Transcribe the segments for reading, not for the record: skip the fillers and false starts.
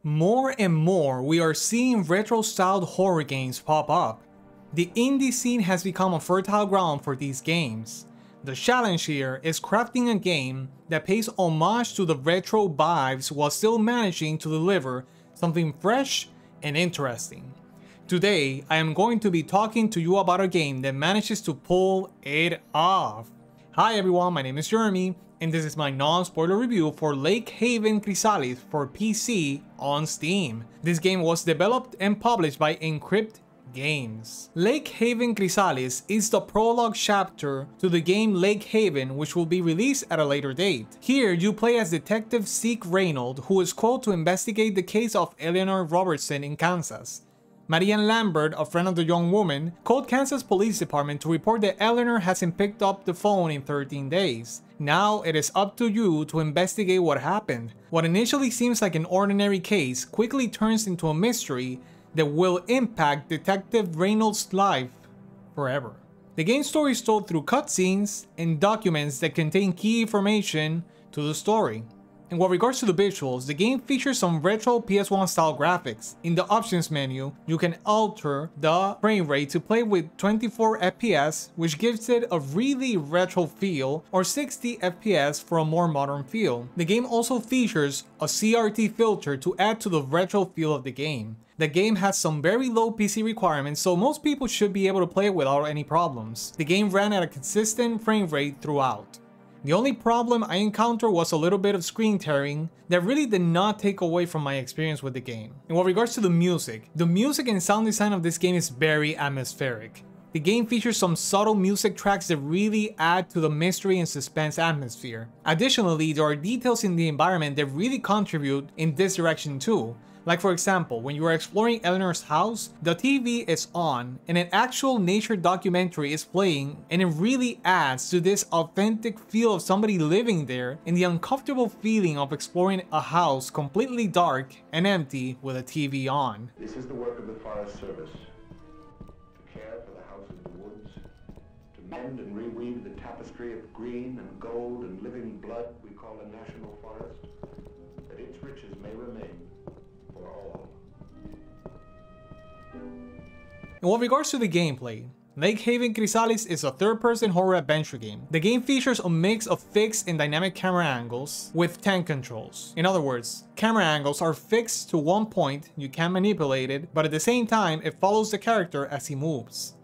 More and more, we are seeing retro-styled horror games pop up. The indie scene has become a fertile ground for these games. The challenge here is crafting a game that pays homage to the retro vibes while still managing to deliver something fresh and interesting. Today, I am going to be talking to you about a game that manages to pull it off. Hi everyone, my name is Jeremy, and this is my non-spoiler review for Lake Haven Chrysalis for PC on Steam. This game was developed and published by Encrypt Games. Lake Haven Chrysalis is the prologue chapter to the game Lake Haven, which will be released at a later date. Here, you play as Detective Zeke Reynold, who is called to investigate the case of Eleanor Robertson in Kansas. Marianne Lambert, a friend of the young woman, called Kansas Police Department to report that Eleanor hasn't picked up the phone in 13 days. Now it is up to you to investigate what happened. What initially seems like an ordinary case quickly turns into a mystery that will impact Detective Reynolds' life forever. The game's story is told through cutscenes and documents that contain key information to the story. In what regards to the visuals, the game features some retro PS1 style graphics. In the options menu, you can alter the frame rate to play with 24 FPS, which gives it a really retro feel, or 60 FPS for a more modern feel. The game also features a CRT filter to add to the retro feel of the game. The game has some very low PC requirements, so most people should be able to play it without any problems. The game ran at a consistent frame rate throughout. The only problem I encountered was a little bit of screen tearing that really did not take away from my experience with the game. In what regards to the music and sound design of this game is very atmospheric. The game features some subtle music tracks that really add to the mystery and suspense atmosphere. Additionally, there are details in the environment that really contribute in this direction too. Like for example, when you are exploring Eleanor's house, the TV is on and an actual nature documentary is playing, and it really adds to this authentic feel of somebody living there and the uncomfortable feeling of exploring a house completely dark and empty with a TV on. This is the work of the Forest Service. To care for the house of the woods, to mend and reweave the tapestry of green and gold and living blood we call a national forest, that its riches may remain. In what regards to the gameplay, Lake Haven Chrysalis is a third-person horror adventure game. The game features a mix of fixed and dynamic camera angles with tank controls. In other words, camera angles are fixed to one point, you can manipulate it, but at the same time it follows the character as he moves.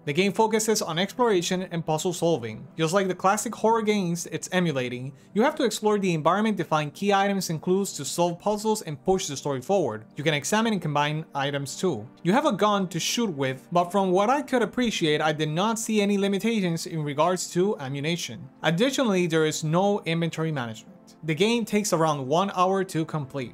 The game focuses on exploration and puzzle solving. Just like the classic horror games it's emulating, you have to explore the environment to find key items and clues to solve puzzles and push the story forward. You can examine and combine items too. You have a gun to shoot with, but from what I could appreciate, I did not see any limitations in regards to ammunition. Additionally, there is no inventory management. The game takes around 1 hour to complete.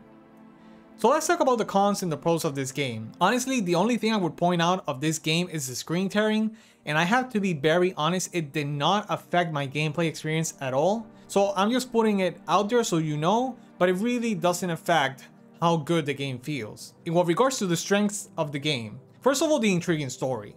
So let's talk about the cons and the pros of this game. Honestly, the only thing I would point out of this game is the screen tearing, and I have to be very honest, it did not affect my gameplay experience at all. So I'm just putting it out there so you know, but it really doesn't affect how good the game feels. In what regards to the strengths of the game, first of all, the intriguing story.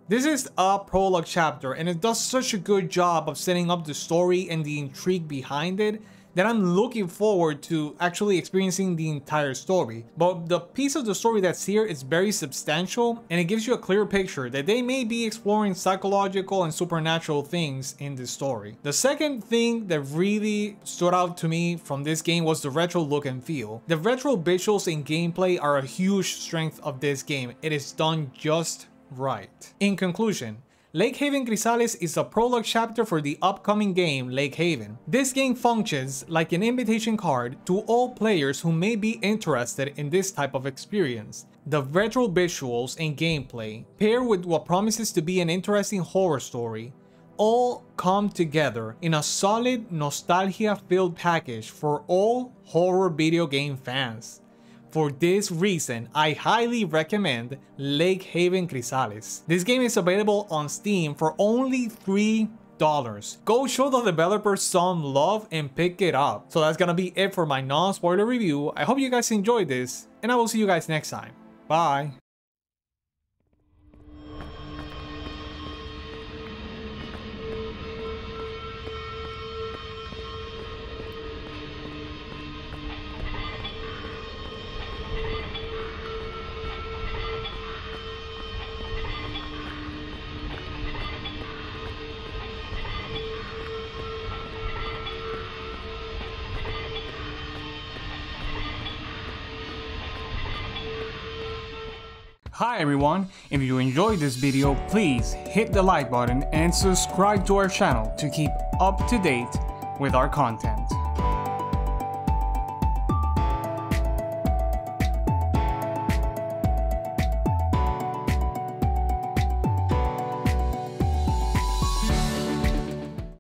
This is a prologue chapter, and it does such a good job of setting up the story and the intrigue behind it that I'm looking forward to actually experiencing the entire story. But the piece of the story that's here is very substantial, and it gives you a clear picture that they may be exploring psychological and supernatural things in this story. The second thing that really stood out to me from this game was the retro look and feel. The retro visuals and gameplay are a huge strength of this game. It is done just right. In conclusion, Lake Haven Chrysalis is a prologue chapter for the upcoming game Lake Haven. This game functions like an invitation card to all players who may be interested in this type of experience. The retro visuals and gameplay, paired with what promises to be an interesting horror story, all come together in a solid nostalgia-filled package for all horror video game fans. For this reason, I highly recommend Lake Haven Chrysalis. This game is available on Steam for only $3. Go show the developers some love and pick it up. So that's gonna be it for my non-spoiler review. I hope you guys enjoyed this, and I will see you guys next time. Bye! Hi everyone, if you enjoyed this video, please hit the like button and subscribe to our channel to keep up to date with our content.